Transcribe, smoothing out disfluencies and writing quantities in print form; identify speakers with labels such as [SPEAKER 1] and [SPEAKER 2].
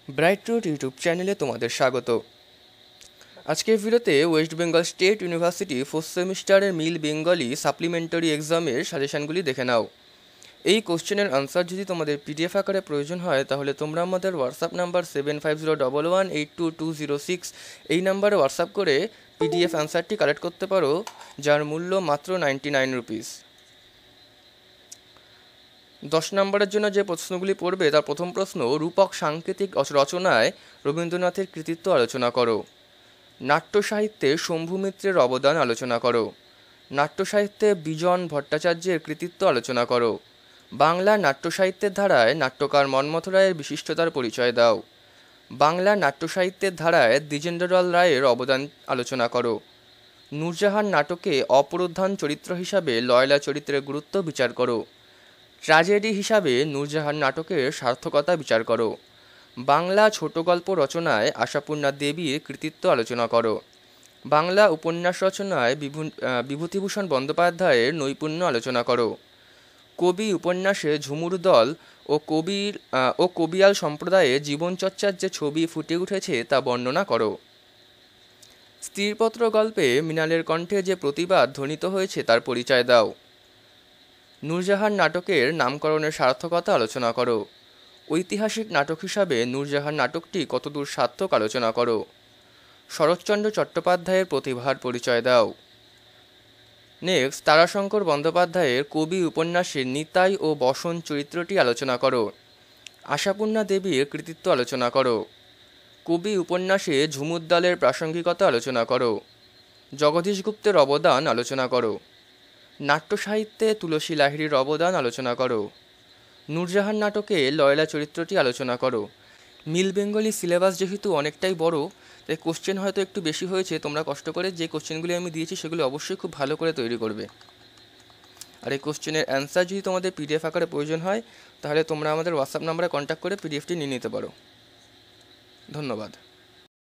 [SPEAKER 1] Bright root YouTube চ্যানেলে তোমাদের স্বাগত। আজকের ভিডিওতে West Bengal state university 4th সেমিস্টারের মিল বেঙ্গলি সাপ্লিমেন্টারি এক্সামের সাজেশানগুলি দেখে নাও। এই কোশ্চেনের আনসার যদি তোমাদের পিডিএফ আকারে প্রয়োজন হয় তাহলে তোমরা আমাদের হোয়াটসঅ্যাপ নাম্বার 7501182206 এই নাম্বারে হোয়াটসঅ্যাপ করে পিডিএফ আনসারটি কালেক্ট করতে পারো, যার মূল্য মাত্র 99 রুপিস। 10 নম্বরের জন্য যে প্রশ্নগুলি পড়বে তার প্রথম প্রশ্ন, রূপক সাংকেতিক রচনায় রবীন্দ্রনাথের কৃতিত্ব আলোচনা করো। নাট্য সাহিত্যে শম্ভু মিত্রের অবদান আলোচনা করো। নাট্য সাহিত্যে বিজন ভট্টাচার্যের কৃতিত্ব আলোচনা করো। বাংলা নাট্য সাহিত্যের ধারায় নাট্যকার মন্মথ রায়ের বিশিষ্টতার পরিচয় দাও। বাংলা নাট্য সাহিত্যের ধারায় দ্বিজেন্দ্রলাল রায়ের অবদান আলোচনা করো। নূরজাহান নাটকে অপ্রধান চরিত্র হিসাবে লয়লা চরিত্রের গুরুত্ব বিচার করো। ট্র্যাজেডি হিসাবে নূরজাহান নাটকের সার্থকতা বিচার করো। বাংলা ছোট গল্প রচনায় আশাপূর্ণা দেবীর কৃতিত্ব আলোচনা করো। বাংলা উপন্যাস রচনায় বিভূতিভূষণ বন্দ্যোপাধ্যায়ের নৈপুণ্য আলোচনা করো। কবি উপন্যাসে ঝুমুর দল ও কবিয়াল সম্প্রদায়ে জীবনচর্চার যে ছবি ফুটে উঠেছে তা বর্ণনা করো। স্ত্রীপত্র গল্পে মৃণালের কণ্ঠে যে প্রতিবাদ ধ্বনিত হয়েছে তার পরিচয় দাও। নূরজাহান নাটকের নামকরণের সার্থকতা আলোচনা করো। ঐতিহাসিক নাটক হিসাবে নূরজাহান নাটকটি কতদূর সার্থক আলোচনা করো। শরৎচন্দ্র চট্টোপাধ্যায়ের প্রতিভার পরিচয় দাও। নেক্সট, তারাশঙ্কর বন্দ্যোপাধ্যায়ের কবি উপন্যাসে নিতাই ও বসন চরিত্রটি আলোচনা করো। আশাপূর্ণা দেবীর কৃতিত্ব আলোচনা করো। কবি উপন্যাসে ঝুমুদ্দালের প্রাসঙ্গিকতা আলোচনা করো। জগদীশ গুপ্তের অবদান আলোচনা করো। নাট্য সাহিত্যে তুলসী লাহিড়ীর অবদান আলোচনা করো। নূরজাহান নাটকে লয়লা চরিত্রটি আলোচনা করো। মিল বেঙ্গলি সিলেবাস যেহেতু অনেকটাই বড়, তাই কোশ্চেন হয়তো একটু বেশি হয়েছে। তোমরা কষ্ট করে যে কোশ্চেনগুলি আমি দিয়েছি সেগুলো অবশ্যই খুব ভালো করে তৈরি করবে। আর এই কোশ্চেনের অ্যান্সার যদি তোমাদের পিডিএফ আকারে প্রয়োজন হয় তাহলে তোমরা আমাদের হোয়াটসঅ্যাপ নাম্বারে কন্ট্যাক্ট করে পিডিএফটি নিয়ে নিতে পারো। ধন্যবাদ।